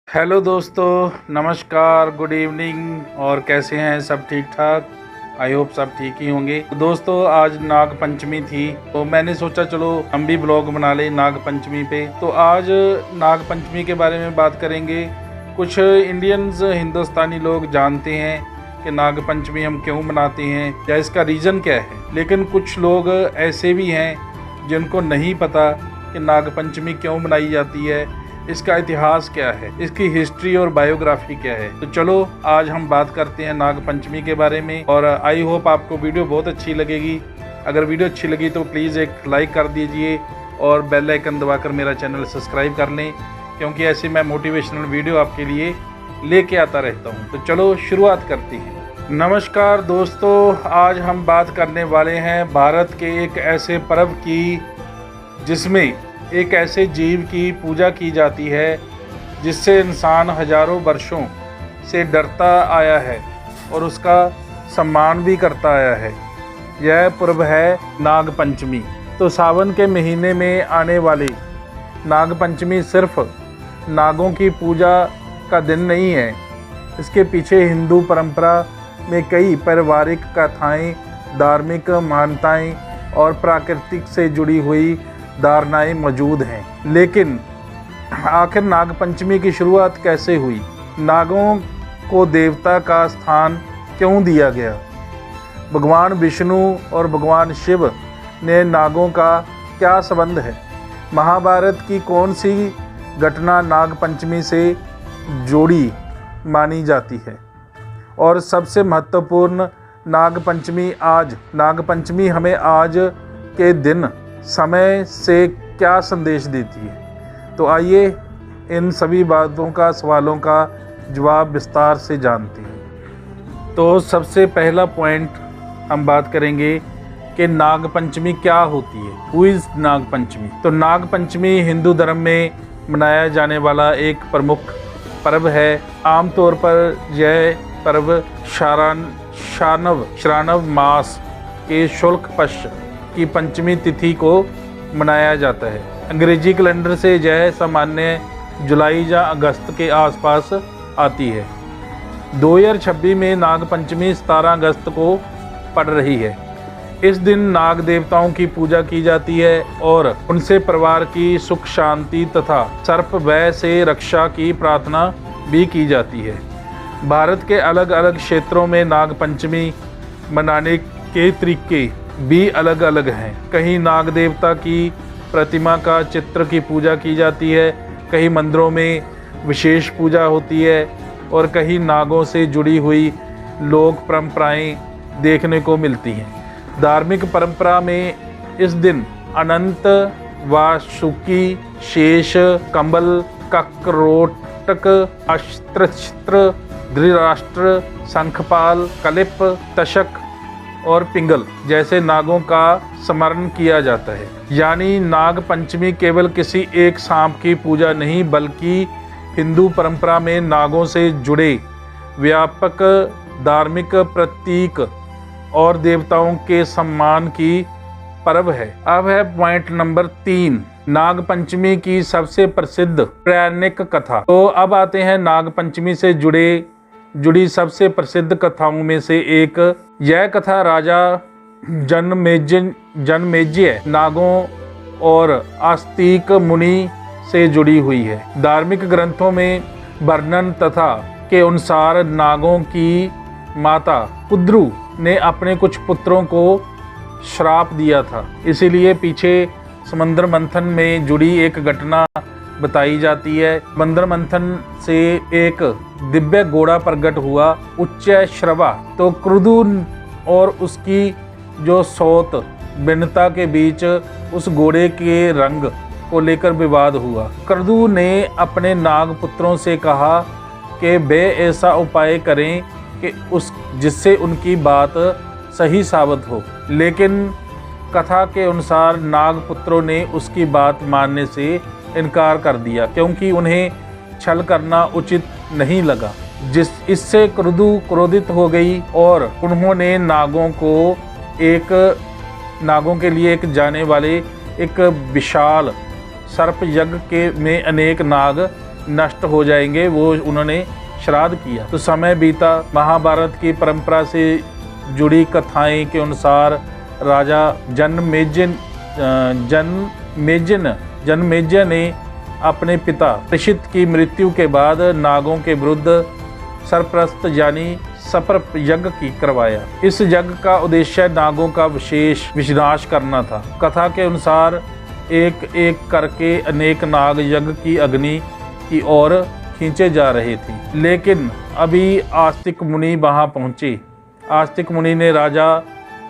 Hello दोस्तों, नमस्कार, good evening. और कैसे हैं? सब ठीक ठाक? आई होप सब ठीक ही होंगे। दोस्तों, आज नाग पंचमी थी तो मैंने सोचा चलो हम भी ब्लॉग बना लें नाग पंचमी पे। तो आज नाग पंचमी के बारे में बात करेंगे। कुछ इंडियंस हिंदुस्तानी लोग जानते हैं कि नाग पंचमी हम क्यों मनाते हैं या इसका रीज़न क्या है, लेकिन कुछ लोग ऐसे भी हैं जिनको नहीं पता कि नाग पंचमी क्यों मनाई जाती है, इसका इतिहास क्या है, इसकी हिस्ट्री और बायोग्राफी क्या है। तो चलो आज हम बात करते हैं नाग पंचमी के बारे में। और आई होप आपको वीडियो बहुत अच्छी लगेगी। अगर वीडियो अच्छी लगी तो प्लीज़ एक लाइक कर दीजिए और बेल आइकन दबाकर मेरा चैनल सब्सक्राइब कर लें, क्योंकि ऐसे मैं मोटिवेशनल वीडियो आपके लिए लेके आता रहता हूँ। तो चलो शुरुआत करते हैं। नमस्कार दोस्तों, आज हम बात करने वाले हैं भारत के एक ऐसे पर्व की जिसमें एक ऐसे जीव की पूजा की जाती है जिससे इंसान हजारों वर्षों से डरता आया है और उसका सम्मान भी करता आया है। यह पर्व है नाग पंचमी। तो सावन के महीने में आने वाली नाग पंचमी सिर्फ नागों की पूजा का दिन नहीं है। इसके पीछे हिंदू परंपरा में कई पारिवारिक कथाएं, धार्मिक मान्यताएं और प्राकृतिक से जुड़ी हुई धारणाएं मौजूद हैं। लेकिन आखिर नाग पंचमी की शुरुआत कैसे हुई? नागों को देवता का स्थान क्यों दिया गया? भगवान विष्णु और भगवान शिव ने नागों का क्या संबंध है? महाभारत की कौन सी घटना नाग पंचमी से जोड़ी मानी जाती है? और सबसे महत्वपूर्ण, नाग पंचमी हमें आज के दिन समय से क्या संदेश देती है? तो आइए इन सभी सवालों का जवाब विस्तार से जानते हैं। तो सबसे पहला पॉइंट हम बात करेंगे कि नाग पंचमी क्या होती है। Who is Nag Panchami? तो नाग पंचमी हिंदू धर्म में मनाया जाने वाला एक प्रमुख पर्व है। आमतौर पर यह पर्व श्रावण मास के शुक्ल पक्ष की पंचमी तिथि को मनाया जाता है। अंग्रेजी कैलेंडर से यह सामान्य जुलाई या अगस्त के आसपास आती है। 2026 में नाग पंचमी 17 अगस्त को पड़ रही है। इस दिन नाग देवताओं की पूजा की जाती है और उनसे परिवार की सुख शांति तथा सर्प भय से रक्षा की प्रार्थना भी की जाती है। भारत के अलग अलग क्षेत्रों में नाग पंचमी मनाने के तरीके भी अलग अलग हैं। कहीं नाग देवता की प्रतिमा का चित्र की पूजा की जाती है, कहीं मंदिरों में विशेष पूजा होती है और कहीं नागों से जुड़ी हुई लोक परंपराएं देखने को मिलती हैं। धार्मिक परंपरा में इस दिन अनंत, वासुकी, शेष, कंबल, ककरोटक, अश्त्र, धृतराष्ट्र, शंखपाल, कलिप, तशक और पिंगल जैसे नागों का स्मरण किया जाता है। यानी नाग पंचमी केवल किसी एक सांप की पूजा नहीं, बल्कि हिंदू परंपरा में नागों से जुड़े व्यापक धार्मिक प्रतीक और देवताओं के सम्मान की पर्व है। अब है पॉइंट नंबर 3, नाग पंचमी की सबसे प्रसिद्ध पौराणिक कथा। तो अब आते हैं नाग पंचमी से जुड़ी सबसे प्रसिद्ध कथाओं में से एक। यह कथा राजा जनमेजय नागों और आस्तिक मुनि से जुड़ी हुई है। धार्मिक ग्रंथों में वर्णन तथा के अनुसार नागों की माता कुद्रू ने अपने कुछ पुत्रों को श्राप दिया था, इसीलिए पीछे समुद्र मंथन में जुड़ी एक घटना बताई जाती है। समुद्र मंथन से एक दिव्य घोड़ा प्रकट हुआ, उच्च श्रवा। तो क्रुदु और उसकी जो सौत भिन्नता के बीच उस घोड़े के रंग को लेकर विवाद हुआ। क्रुदु ने अपने नाग पुत्रों से कहा कि वे ऐसा उपाय करें कि जिससे उनकी बात सही साबित हो, लेकिन कथा के अनुसार नाग पुत्रों ने उसकी बात मानने से इनकार कर दिया, क्योंकि उन्हें छल करना उचित नहीं लगा। इससे क्रुदु क्रोधित हो गई और उन्होंने नागों के लिए एक जाने वाले एक विशाल सर्प यज्ञ में अनेक नाग नष्ट हो जाएंगे, वो उन्होंने श्राद्ध किया। तो समय बीता, महाभारत की परंपरा से जुड़ी कथाएं के अनुसार राजा जनमेजय ने अपने पिता परीक्षित की मृत्यु के बाद नागों के विरुद्ध सरप्रस्त यानी सपर्प यज्ञ की करवाया। इस यज्ञ का उद्देश्य नागों का विशेष विनाश करना था। कथा के अनुसार एक एक करके अनेक नाग यज्ञ की अग्नि की ओर खींचे जा रहे थे, लेकिन अभी आस्तिक मुनि वहां पहुंचे। आस्तिक मुनि ने राजा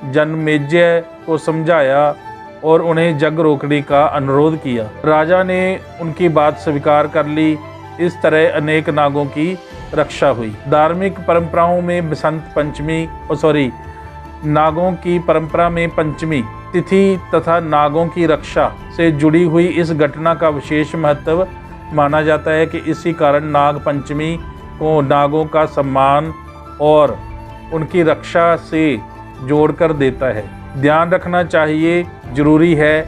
जनमेजय को समझाया और उन्हें यज्ञ रोकने का अनुरोध किया। राजा ने उनकी बात स्वीकार कर ली। इस तरह अनेक नागों की रक्षा हुई। धार्मिक परंपराओं में बसंत पंचमी नागों की परंपरा में पंचमी तिथि तथा नागों की रक्षा से जुड़ी हुई इस घटना का विशेष महत्व माना जाता है कि इसी कारण नाग पंचमी को नागों का सम्मान और उनकी रक्षा से जोड़कर देता है। ध्यान रखना चाहिए, जरूरी है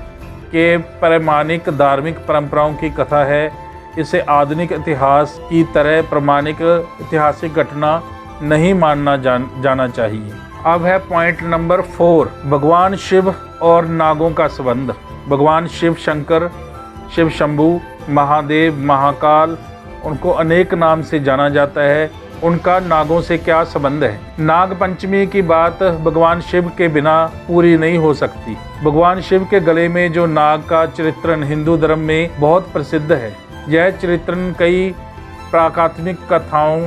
कि प्रामाणिक धार्मिक परंपराओं की कथा है, इसे आधुनिक इतिहास की तरह प्रामाणिक ऐतिहासिक घटना नहीं मानना जाना चाहिए। अब है पॉइंट नंबर 4, भगवान शिव और नागों का संबंध। भगवान शिव शंकर, शिव शंभु, महादेव, महाकाल, उनको अनेक नाम से जाना जाता है। उनका नागों से क्या संबंध है? नाग पंचमी की बात भगवान शिव के बिना पूरी नहीं हो सकती। भगवान शिव के गले में जो नाग का चित्रण हिंदू धर्म में बहुत प्रसिद्ध है। यह चित्रण कई प्राकात्मिक कथाओं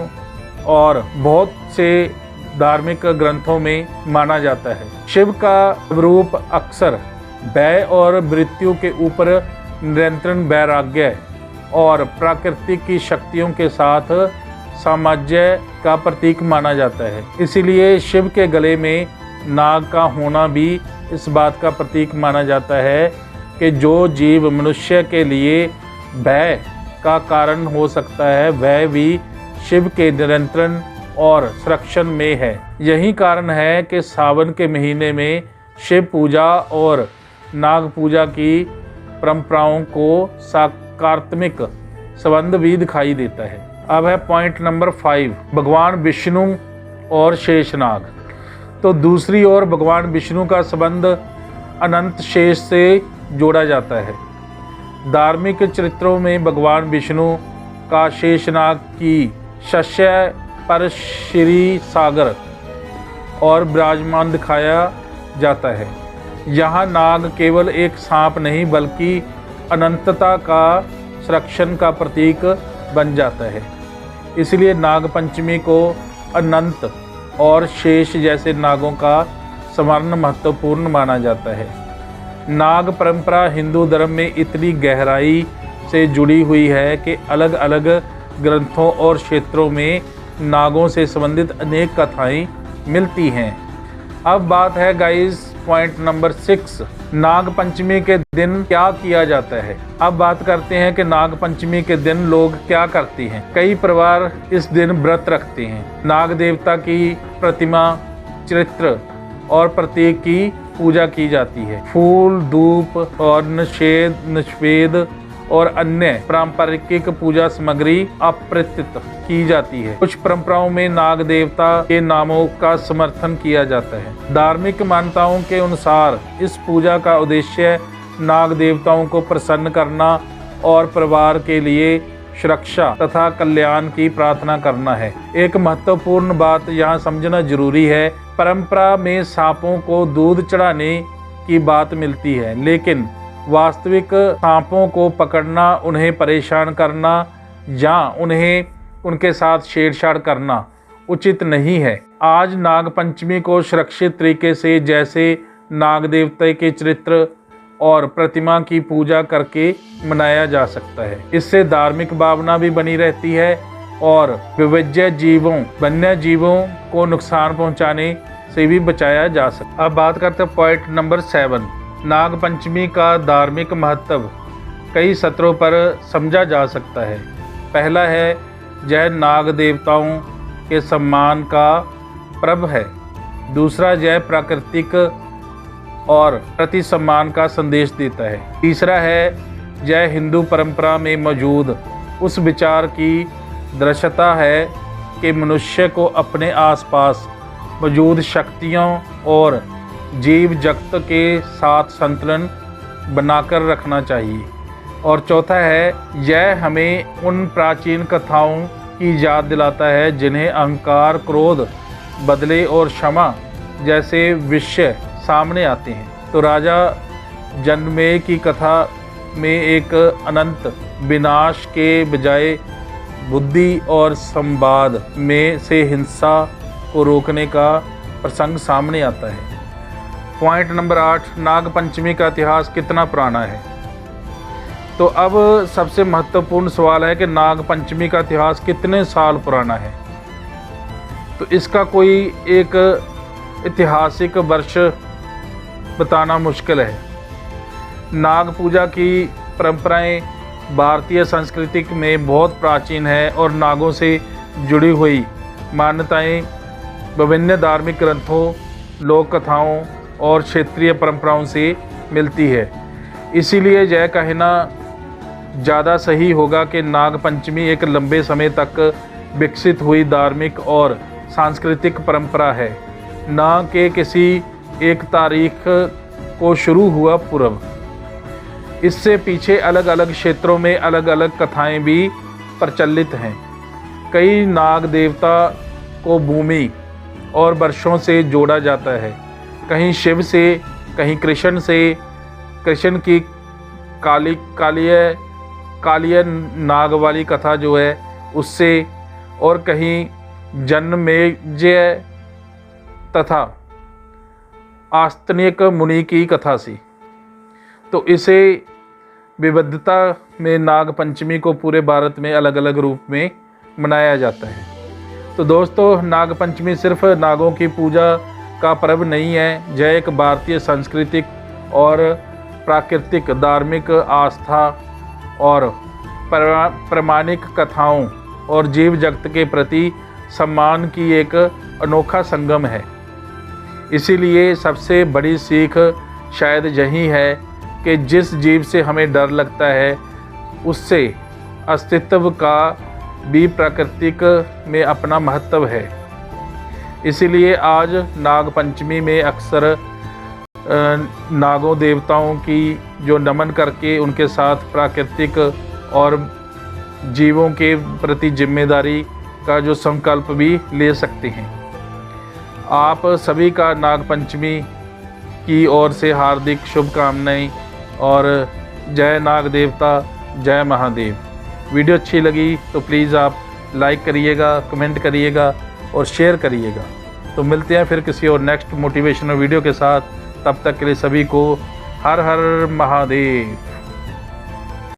और बहुत से धार्मिक ग्रंथों में माना जाता है। शिव का रूप अक्सर भय और मृत्यु के ऊपर नियंत्रण, वैराग्य और प्राकृतिक की शक्तियों के साथ सामंजस्य का प्रतीक माना जाता है। इसीलिए शिव के गले में नाग का होना भी इस बात का प्रतीक माना जाता है कि जो जीव मनुष्य के लिए भय का कारण हो सकता है, वह भी शिव के नियंत्रण और संरक्षण में है। यही कारण है कि सावन के महीने में शिव पूजा और नाग पूजा की परंपराओं को सकारात्मक संबंध भी दिखाई देता है। अब है पॉइंट नंबर 5, भगवान विष्णु और शेषनाग। तो दूसरी ओर भगवान विष्णु का संबंध अनंत शेष से जोड़ा जाता है। धार्मिक चरित्रों में भगवान विष्णु का शेषनाग की शस्य पर श्री सागर और विराजमान दिखाया जाता है। यहाँ नाग केवल एक सांप नहीं बल्कि अनंतता का संरक्षण का प्रतीक बन जाता है। इसलिए नाग पंचमी को अनंत और शेष जैसे नागों का स्मरण महत्वपूर्ण माना जाता है। नाग परंपरा हिंदू धर्म में इतनी गहराई से जुड़ी हुई है कि अलग अलग ग्रंथों और क्षेत्रों में नागों से संबंधित अनेक कथाएं मिलती हैं। अब बात है guys point number 6, Nag Panchami के दिन क्या किया जाता है। अब बात करते हैं कि नाग पंचमी के दिन लोग क्या करते हैं। कई परिवार इस दिन व्रत रखते हैं। नाग देवता की प्रतिमा, चित्र और प्रतीक की पूजा की जाती है। फूल, धूप और नैवेद्य और अन्य पारंपरिक पूजा सामग्री अर्पित की जाती है। कुछ परंपराओं में नाग देवता के नामों का समर्थन किया जाता है। धार्मिक मान्यताओं के अनुसार इस पूजा का उद्देश्य नाग देवताओं को प्रसन्न करना और परिवार के लिए सुरक्षा तथा कल्याण की प्रार्थना करना है। एक महत्वपूर्ण बात यहाँ समझना जरूरी है, परंपरा में सांपों को दूध चढ़ाने की बात मिलती है, लेकिन वास्तविक सांपों को पकड़ना, उन्हें परेशान करना या उनके साथ छेड़छाड़ करना उचित नहीं है। आज नाग पंचमी को सुरक्षित तरीके से, जैसे नाग देवता के चित्र और प्रतिमा की पूजा करके मनाया जा सकता है। इससे धार्मिक भावना भी बनी रहती है और वन्य जीवों को नुकसान पहुंचाने से भी बचाया जा सकता है। अब बात करते हैं पॉइंट नंबर 7, नाग पंचमी का धार्मिक महत्व कई स्तरों पर समझा जा सकता है। पहला है, यह नाग देवताओं के सम्मान का पर्व है। दूसरा, यह प्राकृतिक और प्रति सम्मान का संदेश देता है। तीसरा है, यह हिंदू परंपरा में मौजूद उस विचार की दृश्यता है कि मनुष्य को अपने आसपास मौजूद शक्तियों और जीव जगत के साथ संतुलन बनाकर रखना चाहिए। और चौथा है, यह हमें उन प्राचीन कथाओं की याद दिलाता है जिन्हें अहंकार, क्रोध, बदले और क्षमा जैसे विषय सामने आते हैं। तो राजा जनमेजय की कथा में एक अनंत विनाश के बजाय बुद्धि और संवाद में से हिंसा को रोकने का प्रसंग सामने आता है। पॉइंट नंबर 8, नागपंचमी का इतिहास कितना पुराना है। तो अब सबसे महत्वपूर्ण सवाल है कि नागपंचमी का इतिहास कितने साल पुराना है। तो इसका कोई एक ऐतिहासिक वर्ष बताना मुश्किल है। नाग पूजा की परंपराएं भारतीय संस्कृति में बहुत प्राचीन है और नागों से जुड़ी हुई मान्यताएं विभिन्न धार्मिक ग्रंथों, लोक कथाओं और क्षेत्रीय परंपराओं से मिलती है। इसीलिए यह कहना ज़्यादा सही होगा कि नागपंचमी एक लंबे समय तक विकसित हुई धार्मिक और सांस्कृतिक परंपरा है, न कि किसी एक तारीख को शुरू हुआ पूर्व। इससे पीछे अलग अलग क्षेत्रों में अलग अलग कथाएं भी प्रचलित हैं। कई नाग देवता को भूमि और वर्षों से जोड़ा जाता है, कहीं शिव से, कहीं कृष्ण से, कृष्ण की कालिय नाग वाली कथा जो है उससे, और कहीं जनमेजय तथा आस्तिक मुनि की कथा से। तो इसे विविधता में नागपंचमी को पूरे भारत में अलग अलग रूप में मनाया जाता है। तो दोस्तों, नागपंचमी सिर्फ नागों की पूजा का पर्व नहीं है, यह एक भारतीय सांस्कृतिक और प्राकृतिक धार्मिक आस्था और प्रामाणिक कथाओं और जीव जगत के प्रति सम्मान की एक अनोखा संगम है। इसीलिए सबसे बड़ी सीख शायद यही है कि जिस जीव से हमें डर लगता है उससे अस्तित्व का भी प्राकृतिक में अपना महत्व है। इसीलिए आज नागपंचमी में अक्सर नागों देवताओं की जो नमन करके उनके साथ प्राकृतिक और जीवों के प्रति जिम्मेदारी का जो संकल्प भी ले सकते हैं। आप सभी का नागपंचमी की ओर से हार्दिक शुभकामनाएं और जय नाग देवता, जय महादेव। वीडियो अच्छी लगी तो प्लीज़ आप लाइक करिएगा, कमेंट करिएगा और शेयर करिएगा। तो मिलते हैं फिर किसी और नेक्स्ट मोटिवेशनल वीडियो के साथ। तब तक के लिए सभी को हर हर महादेव।